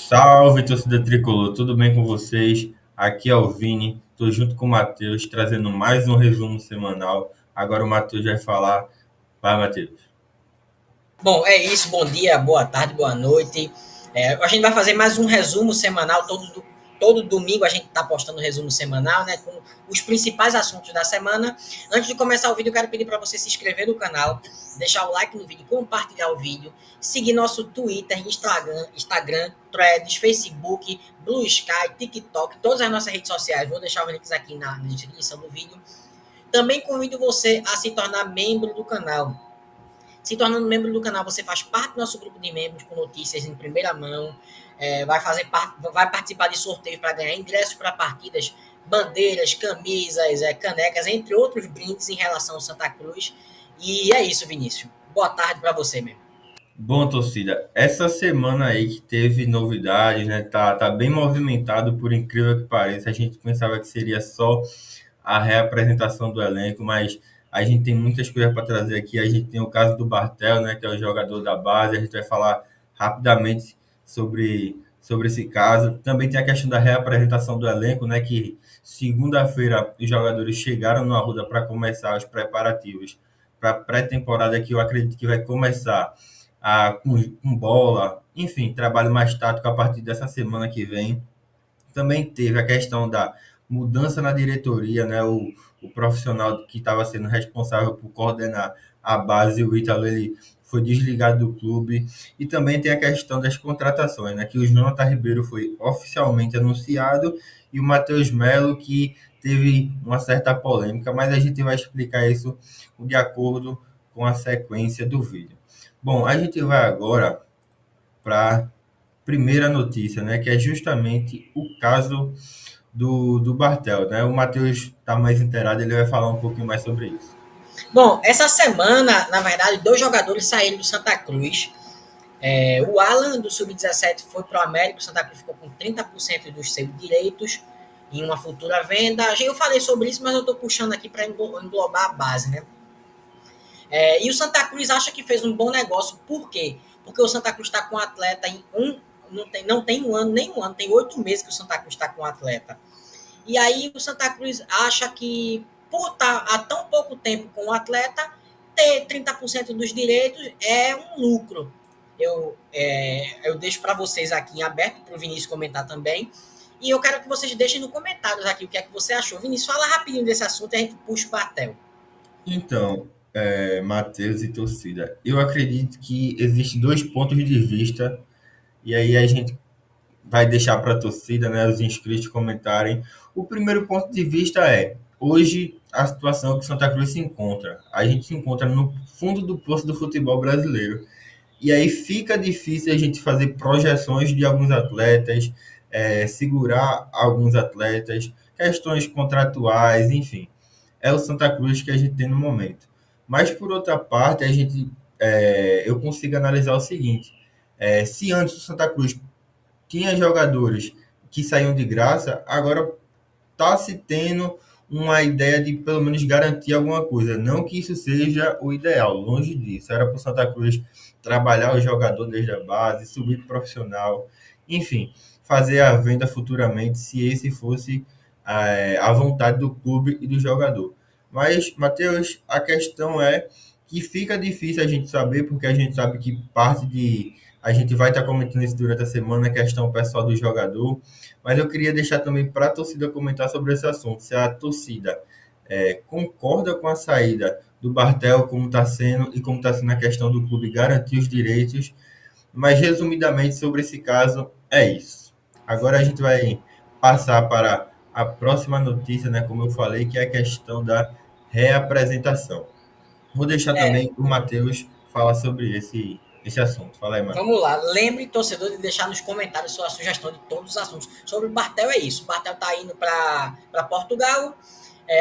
Salve, torcida tricolor, tudo bem com vocês? Aqui é o Vini, tô junto com o Matheus, trazendo mais um resumo semanal. Agora o Matheus vai falar. Vai, Matheus. Bom, é isso. Bom dia, boa tarde, boa noite. A gente vai fazer mais um resumo semanal. Todo domingo a gente está postando um resumo semanal, né? Com os principais assuntos da semana. Antes de começar o vídeo, eu quero pedir para você se inscrever no canal, deixar o like no vídeo, compartilhar o vídeo, seguir nosso Twitter, Instagram, Threads, Facebook, Blue Sky, TikTok, todas as nossas redes sociais. Vou deixar os links aqui na descrição do vídeo. Também convido você a se tornar membro do canal. Se tornando membro do canal, você faz parte do nosso grupo de membros com notícias em primeira mão, vai participar de sorteios para ganhar ingressos para partidas, bandeiras, camisas, canecas, entre outros brindes em relação ao Santa Cruz. E é isso, Vinícius. Boa tarde para você mesmo. Bom, torcida, essa semana aí que teve novidades, né? Tá bem movimentado, por incrível que pareça. A gente pensava que seria só a reapresentação do elenco, mas a gente tem muitas coisas para trazer aqui. A gente tem o caso do Bartel, né? Que é o jogador da base. A gente vai falar rapidamente sobre esse caso. Também tem a questão da reapresentação do elenco, né? Que segunda-feira os jogadores chegaram no Arruda para começar os preparativos para a pré-temporada que eu acredito que vai começar com bola, enfim, trabalho mais tático a partir dessa semana que vem. Também teve a questão da mudança na diretoria, né? O profissional que estava sendo responsável por coordenar a base, o Ítalo, ele foi desligado do clube. E também tem a questão das contratações, né? Que o Jonathan Ribeiro foi oficialmente anunciado e o Matheus Melo, que teve uma certa polêmica, mas a gente vai explicar isso de acordo com a sequência do vídeo. Bom, a gente vai agora para primeira notícia, né, que é justamente o caso do Bartel, né? O Matheus está mais inteirado, ele vai falar um pouquinho mais sobre isso. Bom, essa semana, na verdade, dois jogadores saíram do Santa Cruz. O Alan, do Sub-17, foi para o América. O Santa Cruz ficou com 30% dos seus direitos em uma futura venda. Eu falei sobre isso, mas eu estou puxando aqui para englobar a base, né? E o Santa Cruz acha que fez um bom negócio. Por quê? Porque o Santa Cruz está com um atleta em não tem um ano, nem um ano, tem 8 meses que o Santa Cruz está com um atleta. E aí o Santa Cruz acha que, por estar há tão pouco tempo com o atleta, ter 30% dos direitos é um lucro. Eu deixo para vocês aqui em aberto, para o Vinícius comentar também. E eu quero que vocês deixem nos comentários aqui o que é que você achou. Vinícius, fala rapidinho desse assunto e a gente puxa o pastel. Então, Matheus e torcida, eu acredito que existem dois pontos de vista, e aí a gente vai deixar para a torcida, né, os inscritos comentarem. O primeiro ponto de vista é, hoje, a situação que o Santa Cruz se encontra. A gente se encontra no fundo do poço do futebol brasileiro. E aí fica difícil a gente fazer projeções de alguns atletas, segurar alguns atletas, questões contratuais, enfim. É o Santa Cruz que a gente tem no momento. Mas, por outra parte, eu consigo analisar o seguinte: se antes o Santa Cruz tinha jogadores que saíam de graça, agora está se tendo uma ideia de pelo menos garantir alguma coisa. Não que isso seja o ideal, longe disso. Era para o Santa Cruz trabalhar o jogador desde a base, subir pro profissional, enfim, fazer a venda futuramente, se esse fosse a vontade do clube e do jogador. Mas, Matheus, a questão é que fica difícil a gente saber, porque a gente sabe que parte de. A gente vai estar comentando isso durante a semana, a questão pessoal do jogador, mas eu queria deixar também para a torcida comentar sobre esse assunto. Se a torcida concorda com a saída do Bartel, como está sendo, e como está sendo a questão do clube garantir os direitos. Mas, resumidamente, sobre esse caso, é isso. Agora a gente vai passar para a próxima notícia, né, como eu falei, que é a questão da reapresentação. Vou deixar É, também o Matheus falar sobre esse assunto. Fala aí, Matheus. Vamos lá. Lembre, torcedor, de deixar nos comentários sua sugestão de todos os assuntos. Sobre o Bartel é isso. O Bartel está indo para Portugal.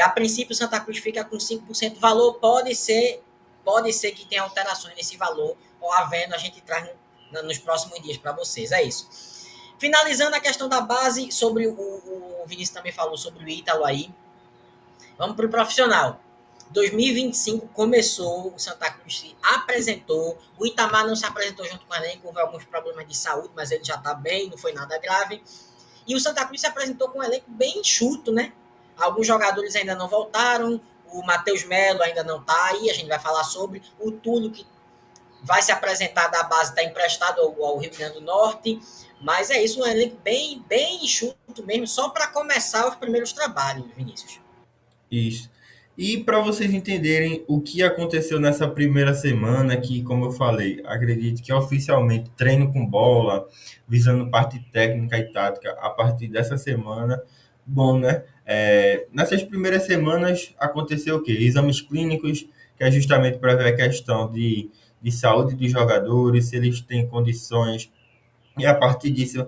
A princípio, o Santa Cruz fica com 5% valor. Pode ser que tenha alterações nesse valor. Ou havendo, a gente traz nos próximos dias para vocês. É isso. Finalizando a questão da base, sobre o Vinícius também falou sobre o Ítalo aí. Vamos para o profissional. 2025 começou, o Santa Cruz se apresentou, o Itamar não se apresentou junto com o elenco, houve alguns problemas de saúde, mas ele já está bem, não foi nada grave. E o Santa Cruz se apresentou com um elenco bem enxuto, né? Alguns jogadores ainda não voltaram, o Matheus Melo ainda não está aí, a gente vai falar sobre. O Túlio, que vai se apresentar da base, está emprestado ao Rio Grande do Norte. Mas é isso, um elenco bem enxuto mesmo, só para começar os primeiros trabalhos, Vinícius. Isso. E para vocês entenderem o que aconteceu nessa primeira semana, que, como eu falei, acredito que oficialmente treino com bola, visando parte técnica e tática a partir dessa semana. Bom, né? Nessas primeiras semanas aconteceu o quê? Exames clínicos, que é justamente para ver a questão de saúde dos jogadores, se eles têm condições, e a partir disso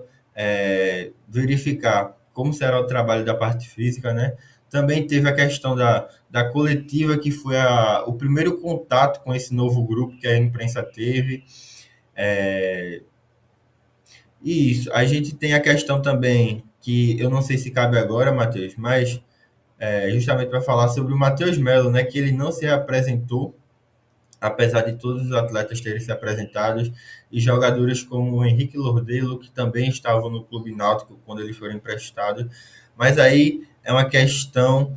verificar como será o trabalho da parte física, né? Também teve a questão da coletiva, que foi o primeiro contato com esse novo grupo que a imprensa teve. É, e isso, a gente tem a questão também, que eu não sei se cabe agora, Matheus, mas justamente para falar sobre o Matheus Melo, né, que ele não se apresentou, apesar de todos os atletas terem se apresentado, e jogadores como o Henrique Lordelo, que também estavam no Clube Náutico quando eles foram emprestados. Mas aí é uma questão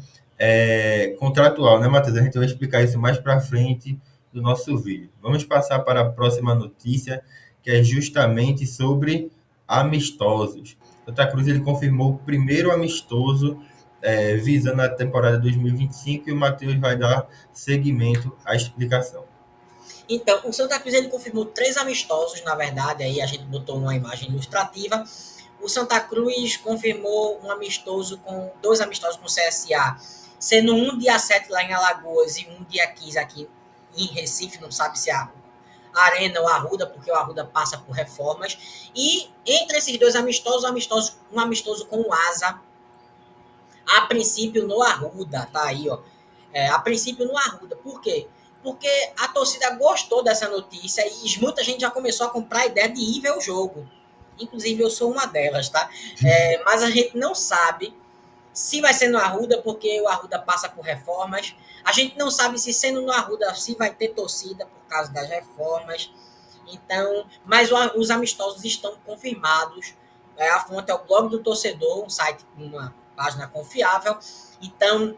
contratual, né, Matheus? A gente vai explicar isso mais para frente do nosso vídeo. Vamos passar para a próxima notícia, que é justamente sobre amistosos. Santa Cruz ele confirmou o primeiro amistoso visando a temporada 2025 e o Matheus vai dar seguimento à explicação. Então, o Santa Cruz ele confirmou 3 amistosos, na verdade, aí a gente botou uma imagem ilustrativa. O Santa Cruz confirmou 2 amistosos com o CSA, sendo um dia 7 lá em Alagoas e um dia 15 aqui em Recife, não sabe se é a Arena ou a Arruda, porque o Arruda passa por reformas. E entre esses 2 amistosos, um amistoso com o Asa, a princípio no Arruda, tá aí, ó. A princípio no Arruda. Por quê? Porque a torcida gostou dessa notícia e muita gente já começou a comprar a ideia de ir ver o jogo. Inclusive, eu sou uma delas, tá? Mas a gente não sabe se vai ser no Arruda, porque o Arruda passa por reformas. A gente não sabe se sendo no Arruda se vai ter torcida por causa das reformas. Então, mas os amistosos estão confirmados. A fonte é o blog do torcedor, um site, uma página confiável. Então,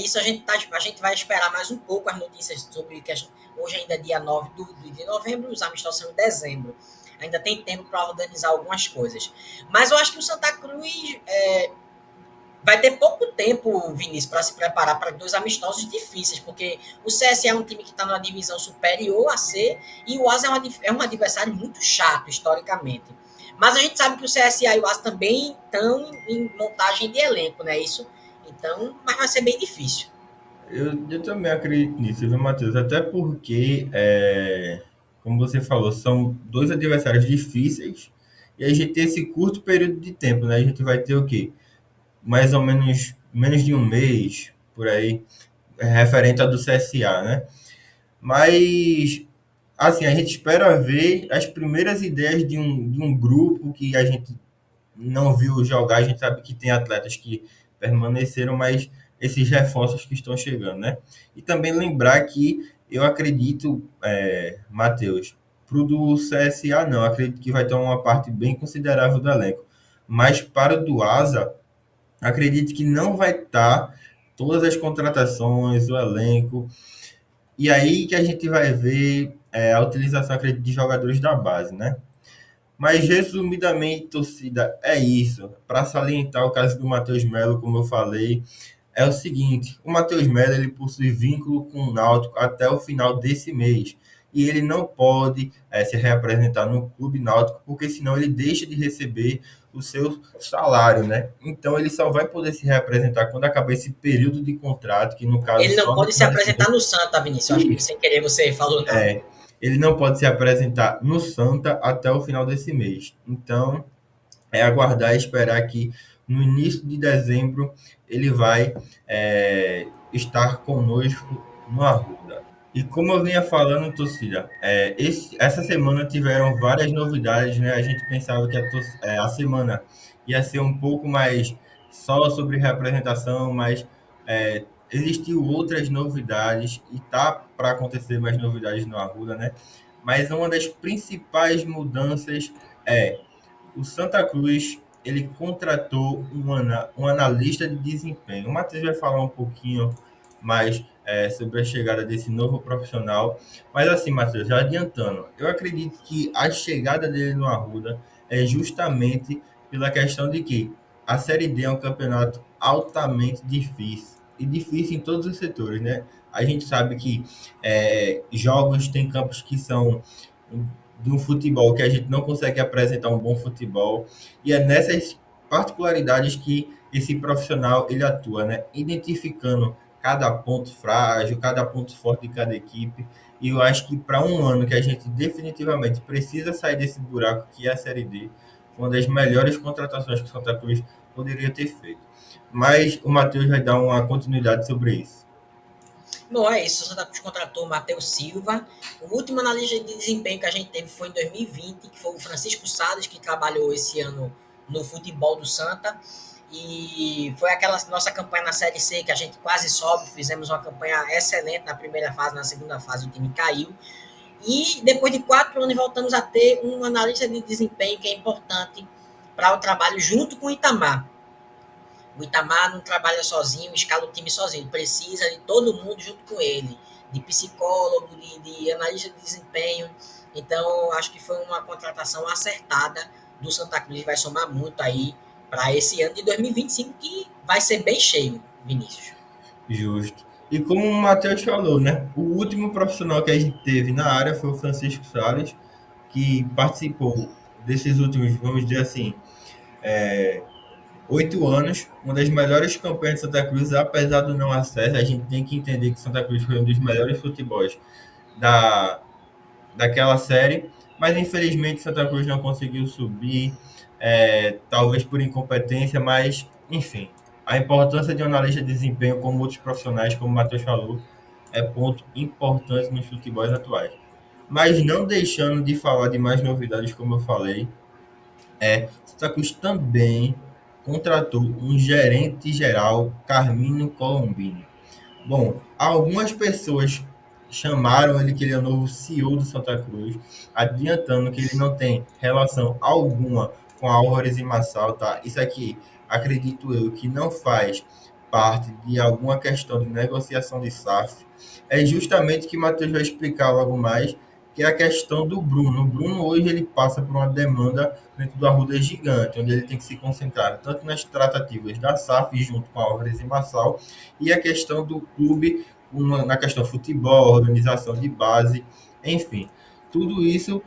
isso. A gente vai esperar mais um pouco as notícias sobre que hoje ainda é dia 9 de novembro, os amistosos são em dezembro. Ainda tem tempo para organizar algumas coisas. Mas eu acho que o Santa Cruz vai ter pouco tempo, Vinícius, para se preparar para 2 amistosos difíceis, porque o CSA é um time que está numa divisão superior a C e o Asa é um adversário muito chato, historicamente. Mas a gente sabe que o CSA e o Asa também estão em montagem de elenco, né? Isso. Então, mas vai ser bem difícil. Eu também acredito nisso, viu, Matheus? Até porque, como você falou, são dois adversários difíceis e a gente tem esse curto período de tempo, né? A gente vai ter o quê? Mais ou menos de um mês, por aí, referente ao do CSA, né? Mas, assim, a gente espera ver as primeiras ideias de um grupo que a gente não viu jogar. A gente sabe que tem atletas que permaneceram, mas esses reforços que estão chegando, né? E também lembrar que eu acredito, Matheus, para o do CSA não, acredito que vai ter uma parte bem considerável do elenco. Mas para o do Asa, acredito que não vai estar todas as contratações, o elenco. E aí que a gente vai ver a utilização, acredito, de jogadores da base, né? Mas, resumidamente, torcida, é isso. Para salientar o caso do Matheus Melo, como eu falei, é o seguinte: o Matheus Melo ele possui vínculo com o Náutico até o final desse mês. E ele não pode se reapresentar no Clube Náutico, porque senão ele deixa de receber o seu salário, né? Então ele só vai poder se reapresentar quando acabar esse período de contrato, que no caso Ele não só no pode se final desse apresentar mês. no Santa, Vinícius. Eu acho que sem querer você falou não. Ele não pode se apresentar no Santa até o final desse mês. Então, é aguardar e esperar que no início de dezembro ele vai estar conosco no Arruda. E como eu vinha falando, torcida, essa semana tiveram várias novidades, né? A gente pensava que a semana ia ser um pouco mais só sobre representação, mas existiu outras novidades e tá para acontecer mais novidades no Arruda, né? Mas uma das principais mudanças é o Santa Cruz ele contratou um analista de desempenho. O Matheus vai falar um pouquinho mais sobre a chegada desse novo profissional. Mas assim, Matheus, já adiantando, eu acredito que a chegada dele no Arruda é justamente pela questão de que a Série D é um campeonato altamente difícil. E difícil em todos os setores, né? A gente sabe que jogos tem campos que são de um futebol que a gente não consegue apresentar um bom futebol. E é nessas particularidades que esse profissional ele atua, né? Identificando cada ponto frágil, cada ponto forte de cada equipe. E eu acho que para um ano que a gente definitivamente precisa sair desse buraco que é a Série D, uma das melhores contratações que o Santa Cruz poderia ter feito. Mas o Matheus vai dar uma continuidade sobre isso. Bom, é isso. O Santa Cruz contratou o Matheus Silva. O último analista de desempenho que a gente teve foi em 2020, que foi o Francisco Salles, que trabalhou esse ano no futebol do Santa. E foi aquela nossa campanha na Série C que a gente quase sobe. Fizemos uma campanha excelente na primeira fase, na segunda fase o time caiu. E depois de 4 anos voltamos a ter um analista de desempenho que é importante para o trabalho junto com o Itamar. O Itamar não trabalha sozinho, escala o time sozinho. Precisa de todo mundo junto com ele. De psicólogo, de analista de desempenho. Então, acho que foi uma contratação acertada do Santa Cruz. Vai somar muito aí para esse ano de 2025, que vai ser bem cheio, Vinícius. Justo. E como o Matheus falou, né? O último profissional que a gente teve na área foi o Francisco Salles, que participou desses últimos, vamos dizer assim, 8 anos, uma das melhores campanhas de Santa Cruz, apesar do não acesso, a gente tem que entender que Santa Cruz foi um dos melhores futebols da, daquela série, mas infelizmente Santa Cruz não conseguiu subir, talvez por incompetência, mas enfim, a importância de um analista de desempenho, como outros profissionais, como o Matheus falou, é ponto importante nos futebols atuais. Mas não deixando de falar de mais novidades, como eu falei, Santa Cruz também contratou um gerente geral, Carmino Colombini. Bom, algumas pessoas chamaram ele que ele é o novo CEO do Santa Cruz, adiantando que ele não tem relação alguma com a Álvares e Massal, tá? Isso aqui, acredito eu, que não faz parte de alguma questão de negociação de SAF. É justamente o que o Matheus vai explicar logo mais, que é a questão do Bruno. O Bruno hoje ele passa por uma demanda dentro do Arruda gigante, onde ele tem que se concentrar tanto nas tratativas da SAF junto com a Álvares e Massal, e a questão do clube na questão futebol, organização de base, enfim. Tudo isso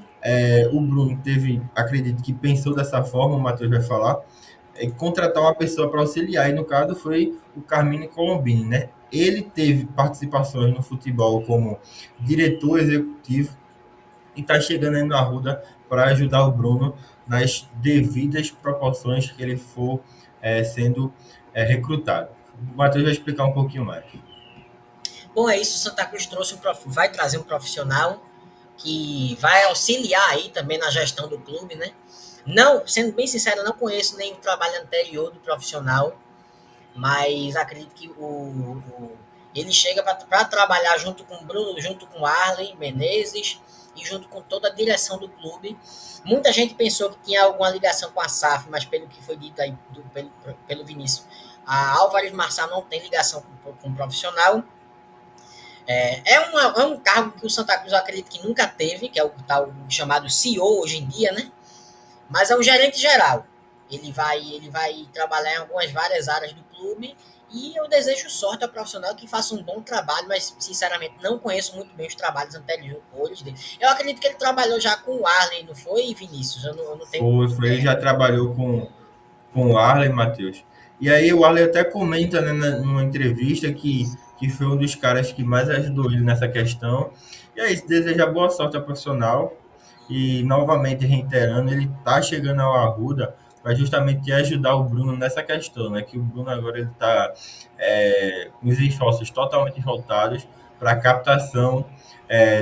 o Bruno teve, acredito que pensou dessa forma, o Matheus vai falar, contratar uma pessoa para auxiliar, e no caso foi o Carmine Colombini, né? Ele teve participações no futebol como diretor executivo e está chegando aí no Arruda para ajudar o Bruno nas devidas proporções que ele for sendo recrutado. O Matheus vai explicar um pouquinho mais. Bom, é isso. O Santa Cruz vai trazer um profissional que vai auxiliar aí também na gestão do clube, né? Não, sendo bem sincero, eu não conheço nem o trabalho anterior do profissional, mas acredito que ele chega para trabalhar junto com o Bruno, junto com o Arley Menezes e junto com toda a direção do clube. Muita gente pensou que tinha alguma ligação com a SAF, mas pelo que foi dito aí pelo Vinícius, a Álvares Marçal não tem ligação com o profissional. É um cargo que o Santa Cruz eu acredito que nunca teve, que é o tal chamado CEO hoje em dia, né? Mas é um gerente geral. Ele vai trabalhar em várias áreas do clube e eu desejo sorte ao profissional que faça um bom trabalho, mas sinceramente não conheço muito bem os trabalhos anteriores dele. Eu acredito que ele trabalhou já com o Arley, não foi, Vinícius? Eu não tenho. Foi, ele já trabalhou com o Arley, Matheus. E aí o Arley até comenta, né, numa entrevista que foi um dos caras que mais ajudou ele nessa questão. E é isso, deseja boa sorte ao profissional. E novamente reiterando, ele está chegando ao Arruda para justamente ajudar o Bruno nessa questão, né? Que o Bruno agora ele está com os esforços totalmente voltados para a captação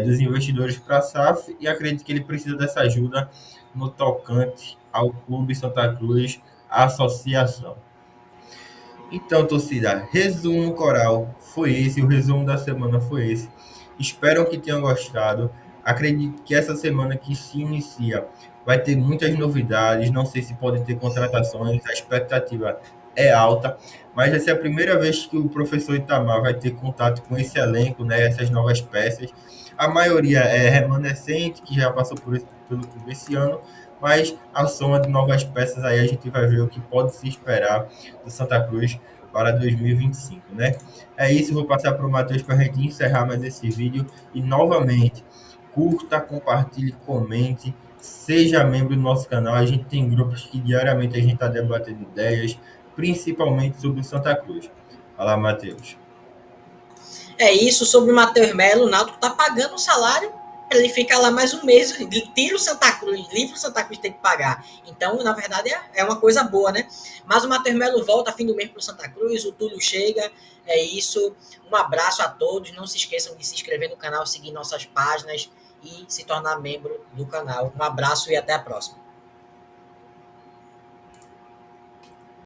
dos investidores para a SAF, e acredito que ele precisa dessa ajuda no tocante ao Clube Santa Cruz Associação. Então, torcida, resumo coral foi esse, o resumo da semana foi esse. Espero que tenham gostado. Acredito que essa semana que se inicia vai ter muitas novidades. Não sei se podem ter contratações, a expectativa é alta, mas vai ser a primeira vez que o professor Itamar vai ter contato com esse elenco, né, essas novas peças. A maioria é remanescente, que já passou pelo clube esse ano, mas a soma de novas peças aí a gente vai ver o que pode se esperar do Santa Cruz para 2025, né? É isso, vou passar para o Matheus para a gente encerrar mais esse vídeo e novamente curta, compartilhe, comente, seja membro do nosso canal. A gente tem grupos que diariamente a gente está debatendo ideias, principalmente sobre o Santa Cruz. Fala, Matheus. É isso sobre o Matheus Melo. O Náutico tá pagando o salário para ele ficar lá mais um mês. Tira o Santa Cruz, livre o Santa Cruz tem que pagar. Então, na verdade, é uma coisa boa, né? Mas o Matheus Melo volta a fim do mês para o Santa Cruz, o Túlio chega. É isso. Um abraço a todos. Não se esqueçam de se inscrever no canal, seguir nossas páginas e se tornar membro do canal. Um abraço e até a próxima.